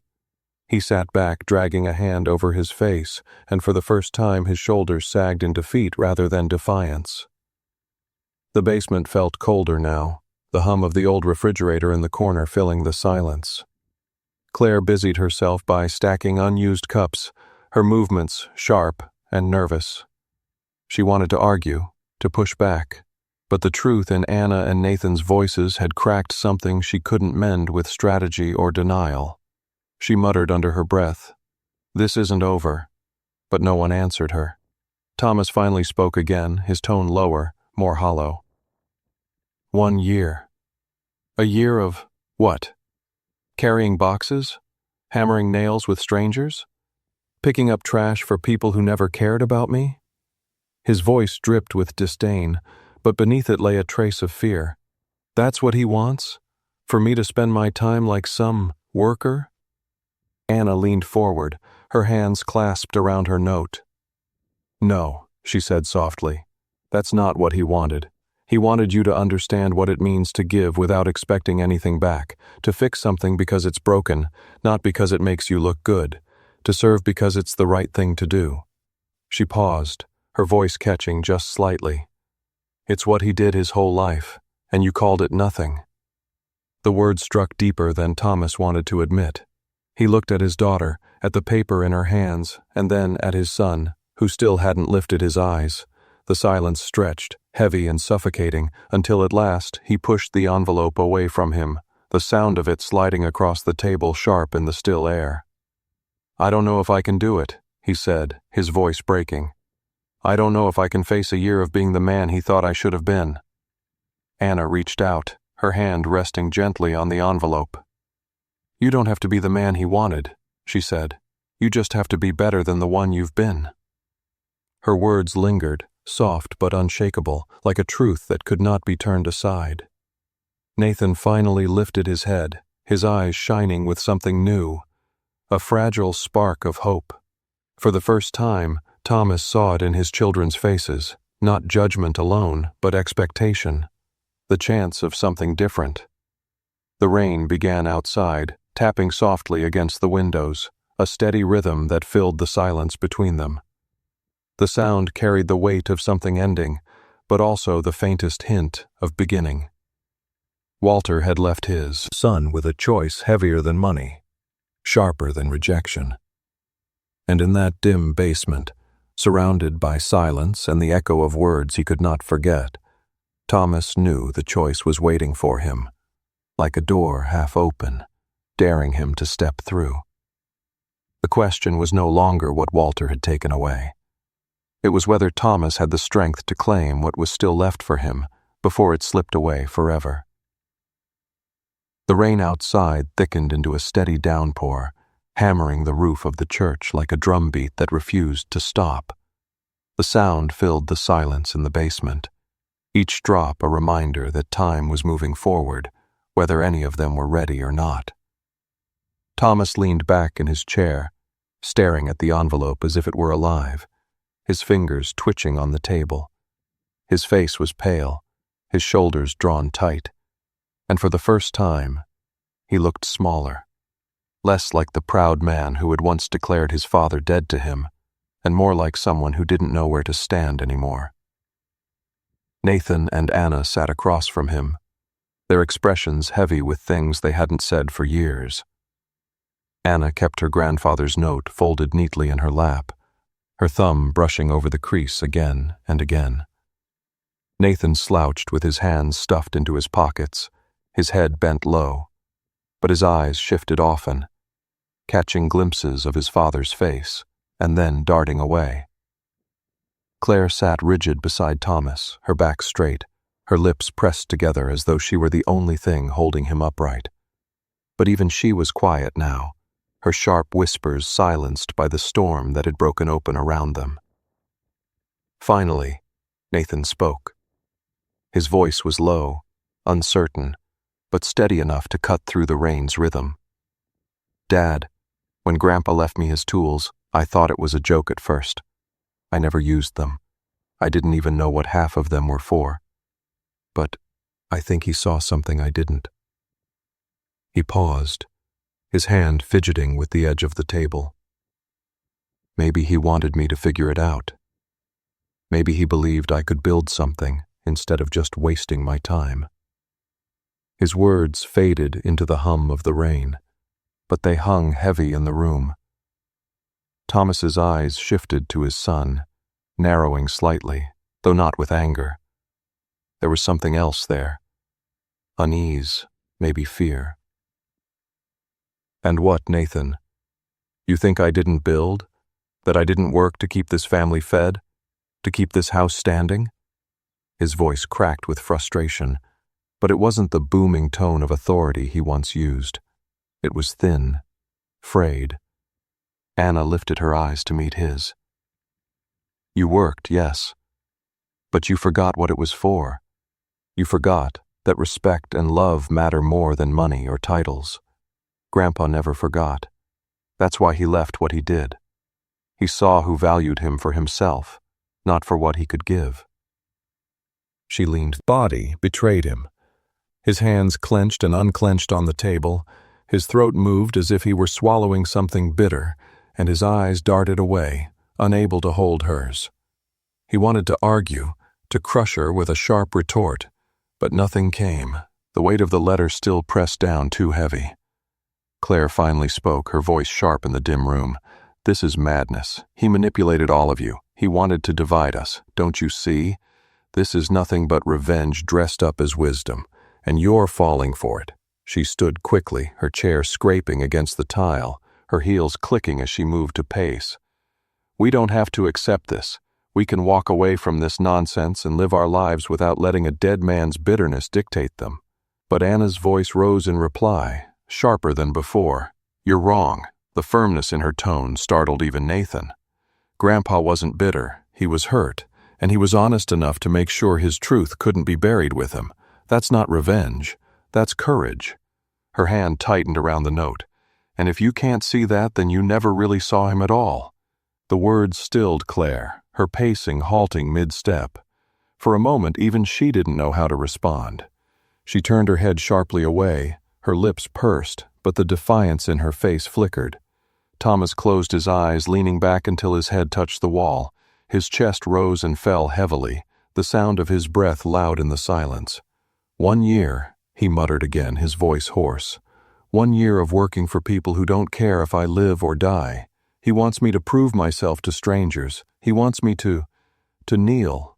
He sat back, dragging a hand over his face, and for the first time his shoulders sagged in defeat rather than defiance. The basement felt colder now, the hum of the old refrigerator in the corner filling the silence. Claire busied herself by stacking unused cups, her movements sharp and nervous. She wanted to argue, to push back, but the truth in Anna and Nathan's voices had cracked something she couldn't mend with strategy or denial. She muttered under her breath, "This isn't over," but no one answered her. Thomas finally spoke again, his tone lower, more hollow. 1 year. A year of what? Carrying boxes? Hammering nails with strangers? Picking up trash for people who never cared about me? His voice dripped with disdain, but beneath it lay a trace of fear. That's what he wants? For me to spend my time like some worker? Anna leaned forward, her hands clasped around her note. "No," she said softly. "That's not what he wanted. He wanted you to understand what it means to give without expecting anything back, to fix something because it's broken, not because it makes you look good, to serve because it's the right thing to do." She paused, her voice catching just slightly. "It's what he did his whole life, and you called it nothing." The words struck deeper than Thomas wanted to admit. He looked at his daughter, at the paper in her hands, and then at his son, who still hadn't lifted his eyes. The silence stretched, heavy and suffocating, until at last he pushed the envelope away from him, the sound of it sliding across the table sharp in the still air. "I don't know if I can do it," he said, his voice breaking. "I don't know if I can face a year of being the man he thought I should have been." Anna reached out, her hand resting gently on the envelope. "You don't have to be the man he wanted," she said. "You just have to be better than the one you've been." Her words lingered, soft but unshakable, like a truth that could not be turned aside. Nathan finally lifted his head, his eyes shining with something new, a fragile spark of hope. For the first time, Thomas saw it in his children's faces, not judgment alone, but expectation, the chance of something different. The rain began outside, tapping softly against the windows, a steady rhythm that filled the silence between them. The sound carried the weight of something ending, but also the faintest hint of beginning. Walter had left his son with a choice heavier than money, sharper than rejection. And in that dim basement, surrounded by silence and the echo of words he could not forget, Thomas knew the choice was waiting for him, like a door half open, daring him to step through. The question was no longer what Walter had taken away. It was whether Thomas had the strength to claim what was still left for him before it slipped away forever. The rain outside thickened into a steady downpour, hammering the roof of the church like a drumbeat that refused to stop. The sound filled the silence in the basement, each drop a reminder that time was moving forward, whether any of them were ready or not. Thomas leaned back in his chair, staring at the envelope as if it were alive, his fingers twitching on the table. His face was pale, his shoulders drawn tight, and for the first time, he looked smaller, less like the proud man who had once declared his father dead to him, and more like someone who didn't know where to stand anymore. Nathan and Anna sat across from him, their expressions heavy with things they hadn't said for years. Anna kept her grandfather's note folded neatly in her lap, her thumb brushing over the crease again and again. Nathan slouched with his hands stuffed into his pockets, his head bent low, but his eyes shifted often, catching glimpses of his father's face, and then darting away. Claire sat rigid beside Thomas, her back straight, her lips pressed together as though she were the only thing holding him upright. But even she was quiet now, her sharp whispers silenced by the storm that had broken open around them. Finally, Nathan spoke. His voice was low, uncertain, but steady enough to cut through the rain's rhythm. "Dad, when Grandpa left me his tools, I thought it was a joke at first. I never used them. I didn't even know what half of them were for. But I think he saw something I didn't." He paused, his hand fidgeting with the edge of the table. Maybe he wanted me to figure it out. Maybe he believed I could build something instead of just wasting my time. His words faded into the hum of the rain, but they hung heavy in the room. Thomas's eyes shifted to his son, narrowing slightly, though not with anger. There was something else there. Unease, maybe fear. "And what, Nathan? You think I didn't build? That I didn't work to keep this family fed? To keep this house standing?" His voice cracked with frustration, but it wasn't the booming tone of authority he once used. It was thin, frayed. Anna lifted her eyes to meet his. "You worked, yes, but you forgot what it was for. You forgot that respect and love matter more than money or titles. Grandpa never forgot. That's why he left what he did. He saw who valued him for himself, not for what he could give." She leaned. Body betrayed him. His hands clenched and unclenched on the table, his throat moved as if he were swallowing something bitter, and his eyes darted away, unable to hold hers. He wanted to argue, to crush her with a sharp retort, but nothing came, The weight of the letter still pressed down too heavy. Claire finally spoke, her voice sharp in the dim room. "This is madness. He manipulated all of you. He wanted to divide us. Don't you see? This is nothing but revenge dressed up as wisdom, and you're falling for it." She stood quickly, her chair scraping against the tile, her heels clicking as she moved to pace. "We don't have to accept this. We can walk away from this nonsense and live our lives without letting a dead man's bitterness dictate them." But Anna's voice rose in reply, sharper than before. "You're wrong." The firmness in her tone startled even Nathan. Grandpa wasn't bitter, he was hurt, and he was honest enough to make sure his truth couldn't be buried with him. That's not revenge, that's courage. Her hand tightened around the note. "And if you can't see that, then you never really saw him at all." The words stilled Claire, her pacing halting mid-step. For a moment, even she didn't know how to respond. She turned her head sharply away, her lips pursed, but the defiance in her face flickered. Thomas closed his eyes, leaning back until his head touched the wall. His chest rose and fell heavily, the sound of his breath loud in the silence. "1 year," he muttered again, his voice hoarse. "1 year of working for people who don't care if I live or die. He wants me to prove myself to strangers. He wants me to kneel."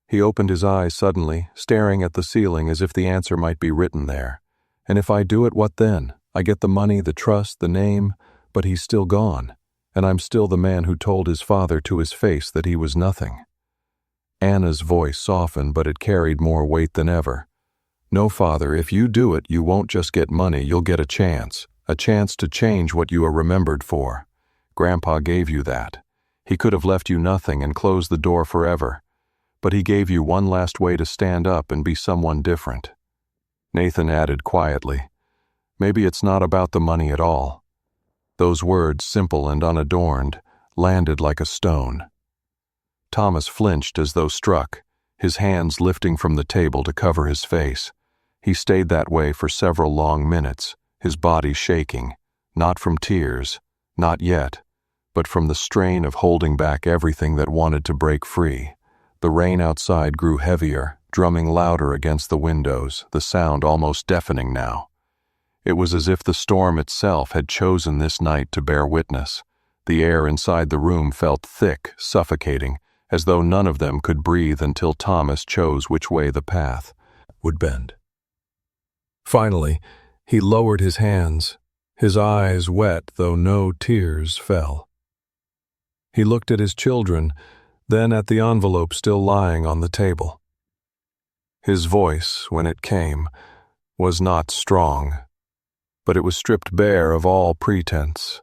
He opened his eyes suddenly, staring at the ceiling as if the answer might be written there. "And if I do it, what then? I get the money, the trust, the name, but he's still gone, and I'm still the man who told his father to his face that he was nothing." Anna's voice softened, but it carried more weight than ever. "No, Father, if you do it, you won't just get money, you'll get a chance to change what you are remembered for. Grandpa gave you that. He could have left you nothing and closed the door forever, but he gave you one last way to stand up and be someone different." Nathan added quietly, "Maybe it's not about the money at all." Those words, simple and unadorned, landed like a stone. Thomas flinched as though struck, his hands lifting from the table to cover his face. He stayed that way for several long minutes, his body shaking, not from tears, not yet, but from the strain of holding back everything that wanted to break free. The rain outside grew heavier, drumming louder against the windows, the sound almost deafening now. It was as if the storm itself had chosen this night to bear witness. The air inside the room felt thick, suffocating, as though none of them could breathe until Thomas chose which way the path would bend. Finally, he lowered his hands, his eyes wet though no tears fell. He looked at his children, then at the envelope still lying on the table. His voice, when it came, was not strong, but it was stripped bare of all pretense.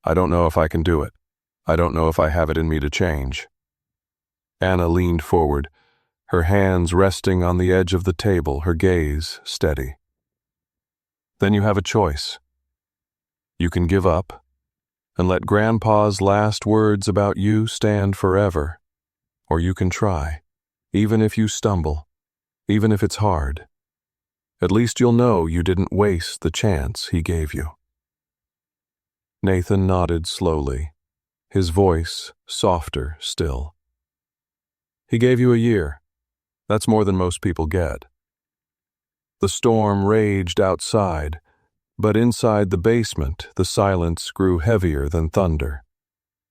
"I don't know if I can do it. I don't know if I have it in me to change." Anna leaned forward, her hands resting on the edge of the table, her gaze steady. "Then you have a choice. You can give up and let Grandpa's last words about you stand forever, or you can try, even if you stumble, even if it's hard. At least you'll know you didn't waste the chance he gave you." Nathan nodded slowly, his voice softer still. "He gave you a year. That's more than most people get." The storm raged outside, but inside the basement the silence grew heavier than thunder.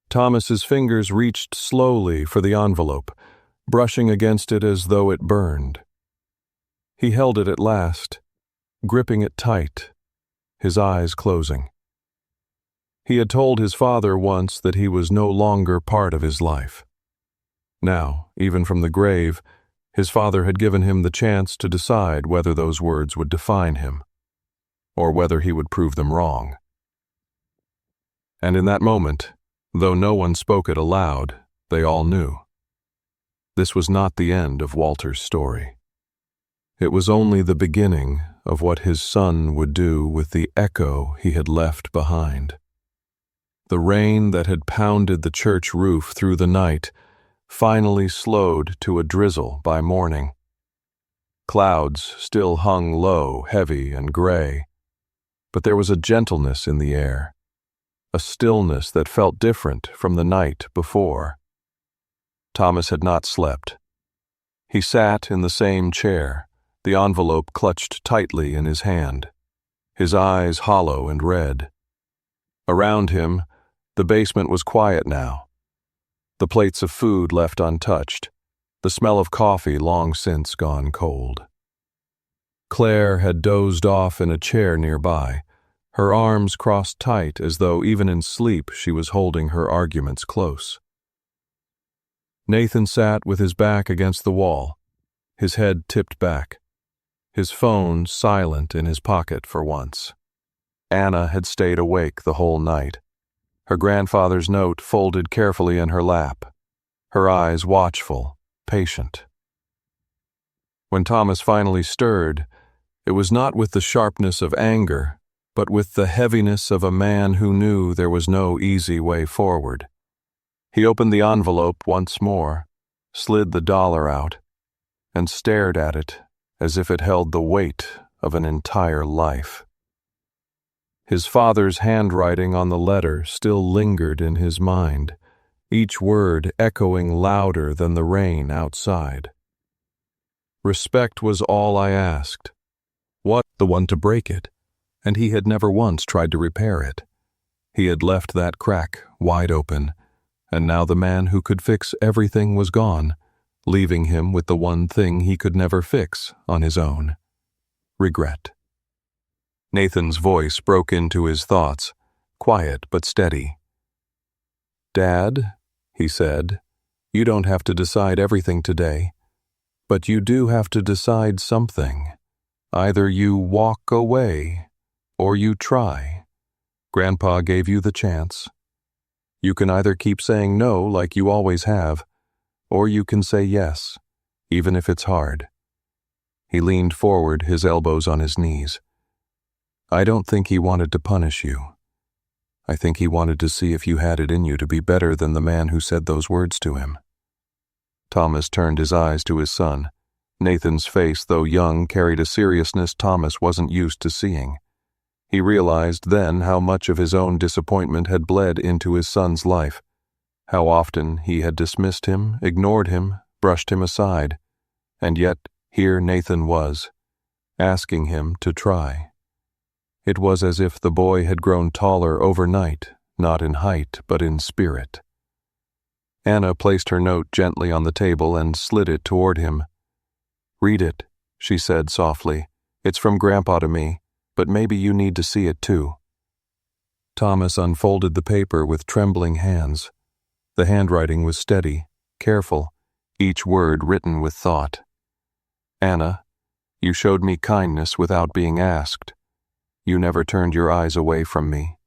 Thomas's fingers reached slowly for the envelope, brushing against it as though it burned. He held it at last, gripping it tight, his eyes closing. He had told his father once that he was no longer part of his life. Now, even from the grave, his father had given him the chance to decide whether those words would define him, or whether he would prove them wrong. And in that moment, though no one spoke it aloud, they all knew. This was not the end of Walter's story. It was only the beginning of what his son would do with the echo he had left behind. The rain that had pounded the church roof through the night finally slowed to a drizzle by morning. Clouds still hung low, heavy and gray, but there was a gentleness in the air, a stillness that felt different from the night before. Thomas had not slept. He sat in the same chair, the envelope clutched tightly in his hand, his eyes hollow and red. Around him, the basement was quiet now. The plates of food left untouched, the smell of coffee long since gone cold. Claire had dozed off in a chair nearby, her arms crossed tight as though even in sleep she was holding her arguments close. Nathan sat with his back against the wall, his head tipped back, his phone silent in his pocket for once. Anna had stayed awake the whole night, her grandfather's note folded carefully in her lap, her eyes watchful, patient. When Thomas finally stirred, it was not with the sharpness of anger, but with the heaviness of a man who knew there was no easy way forward. He opened the envelope once more, slid the dollar out, and stared at it as if it held the weight of an entire life. His father's handwriting on the letter still lingered in his mind, each word echoing louder than the rain outside. Respect was all I asked. What the one to break it, and he had never once tried to repair it. He had left that crack wide open, and now the man who could fix everything was gone, leaving him with the one thing he could never fix on his own: regret. Nathan's voice broke into his thoughts, quiet but steady. "Dad," he said, "you don't have to decide everything today, but you do have to decide something. Either you walk away, or you try. Grandpa gave you the chance. You can either keep saying no like you always have, or you can say yes, even if it's hard." He leaned forward, his elbows on his knees. "I don't think he wanted to punish you. I think he wanted to see if you had it in you to be better than the man who said those words to him." Thomas turned his eyes to his son. Nathan's face, though young, carried a seriousness Thomas wasn't used to seeing. He realized then how much of his own disappointment had bled into his son's life, how often he had dismissed him, ignored him, brushed him aside, and yet here Nathan was, asking him to try. It was as if the boy had grown taller overnight, not in height but in spirit. Anna placed her note gently on the table and slid it toward him. "Read it," she said softly. "It's from Grandpa to me, but maybe you need to see it too." Thomas unfolded the paper with trembling hands. The handwriting was steady, careful, each word written with thought. "Anna, you showed me kindness without being asked. You never turned your eyes away from me,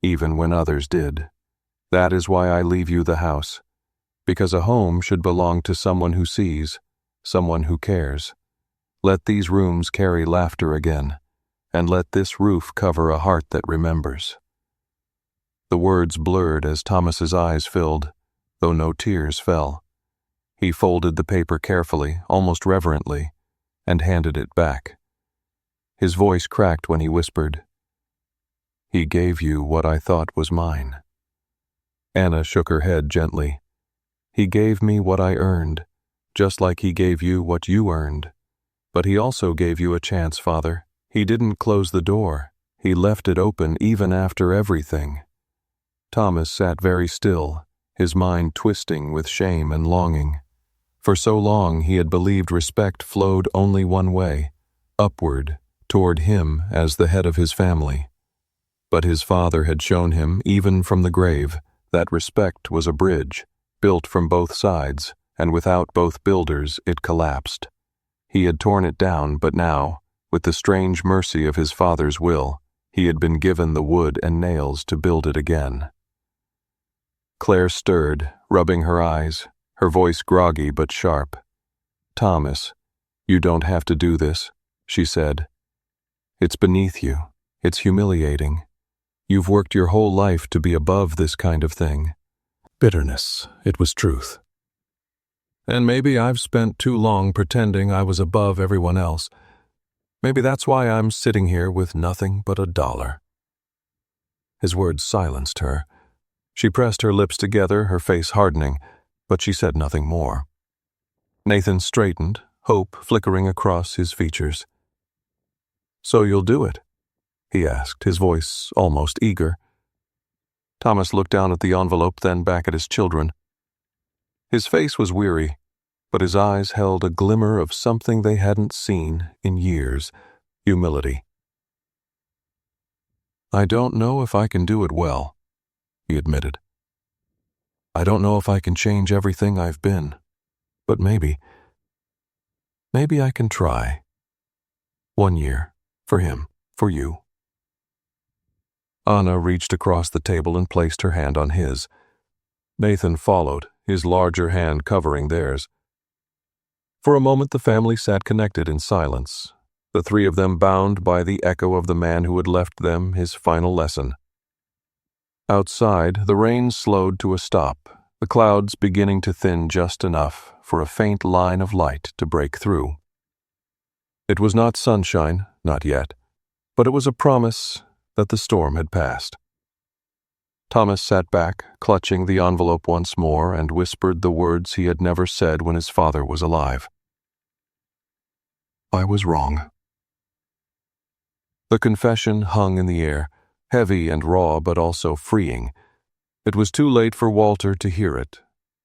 even when others did. That is why I leave you the house, because a home should belong to someone who sees, someone who cares. Let these rooms carry laughter again, and let this roof cover a heart that remembers." The words blurred as Thomas's eyes filled, though no tears fell. He folded the paper carefully, almost reverently, and handed it back. His voice cracked when he whispered, "He gave you what I thought was mine." Anna shook her head gently. "He gave me what I earned, just like he gave you what you earned. But he also gave you a chance, Father. He didn't close the door. He left it open even after everything." Thomas sat very still, his mind twisting with shame and longing. For so long he had believed respect flowed only one way, upward, toward him as the head of his family. But his father had shown him, even from the grave, that respect was a bridge, built from both sides, and without both builders it collapsed. He had torn it down, but now, with the strange mercy of his father's will, he had been given the wood and nails to build it again. Claire stirred, rubbing her eyes, her voice groggy but sharp. "Thomas, you don't have to do this," she said. "It's beneath you. It's humiliating. You've worked your whole life to be above this kind of thing." Bitterness, it was truth. "And maybe I've spent too long pretending I was above everyone else. Maybe that's why I'm sitting here with nothing but $1. His words silenced her. She pressed her lips together, her face hardening, but she said nothing more. Nathan straightened, hope flickering across his features. "So you'll do it?" he asked, his voice almost eager. Thomas looked down at the envelope, then back at his children. His face was weary, but his eyes held a glimmer of something they hadn't seen in years: humility. "I don't know if I can do it well," he admitted. "I don't know if I can change everything I've been, but maybe I can try. 1 year, for him, for you." Anna reached across the table and placed her hand on his. Nathan followed, his larger hand covering theirs. For a moment the family sat connected in silence, the three of them bound by the echo of the man who had left them his final lesson. Outside, the rain slowed to a stop, the clouds beginning to thin just enough for a faint line of light to break through. It was not sunshine, not yet, but it was a promise that the storm had passed. Thomas sat back, clutching the envelope once more, and whispered the words he had never said when his father was alive. "I was wrong." The confession hung in the air, heavy and raw but also freeing. It was too late for Walter to hear it,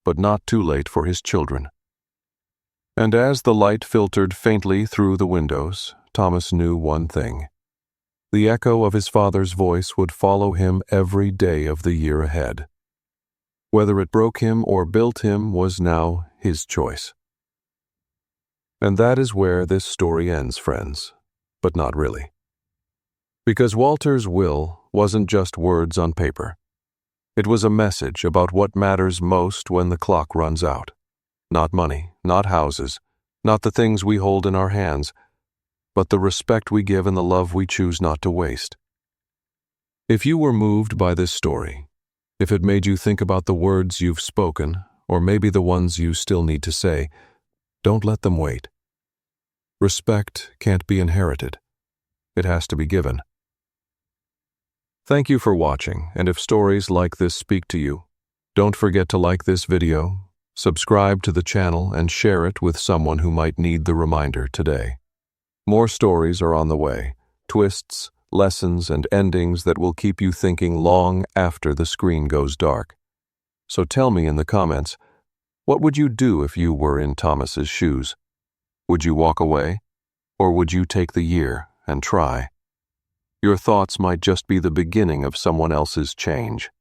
but not too late for his children. And as the light filtered faintly through the windows, Thomas knew one thing. The echo of his father's voice would follow him every day of the year ahead. Whether it broke him or built him was now his choice. And that is where this story ends, friends, but not really. Because Walter's will wasn't just words on paper. It was a message about what matters most when the clock runs out. Not money, not houses, not the things we hold in our hands, but the respect we give and the love we choose not to waste. If you were moved by this story, if it made you think about the words you've spoken, or maybe the ones you still need to say, don't let them wait. Respect can't be inherited. It has to be given. Thank you for watching, and if stories like this speak to you, don't forget to like this video, subscribe to the channel, and share it with someone who might need the reminder today. More stories are on the way, twists, lessons, and endings that will keep you thinking long after the screen goes dark. So tell me in the comments, what would you do if you were in Thomas's shoes? Would you walk away? Or would you take the year and try? Your thoughts might just be the beginning of someone else's change.